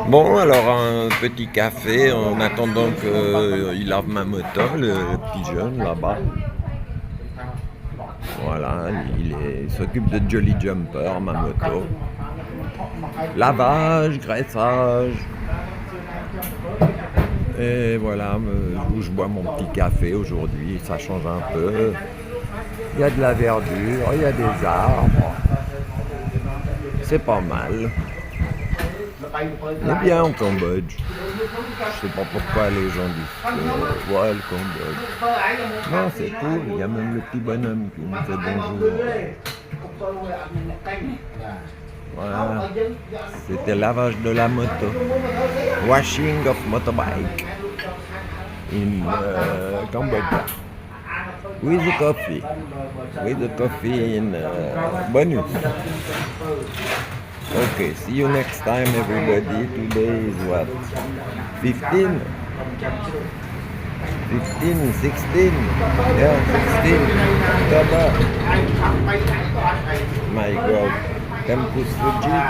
Bon, alors un petit café en attendant qu'il lave ma moto, le petit jeune là-bas. Voilà, il s'occupe de Jolly Jumper, ma moto. Lavage, graissage. Et voilà, où je bois mon petit café aujourd'hui, ça change un peu. Il y a de la verdure, il y a des arbres. C'est pas mal. On est bien au Cambodge. Je sais pas pourquoi les gens disent ouais, le Cambodge. Non, c'est cool, il y a même le petit bonhomme qui nous fait bonjour. Voilà, c'était lavage de la moto. Washing of motorbike in Cambodia. With the coffee. With the coffee in bonus. Okay, see you next time everybody. Today is what? 15? 15, 16? Yeah, 16. October. My God. Tempus Fugit.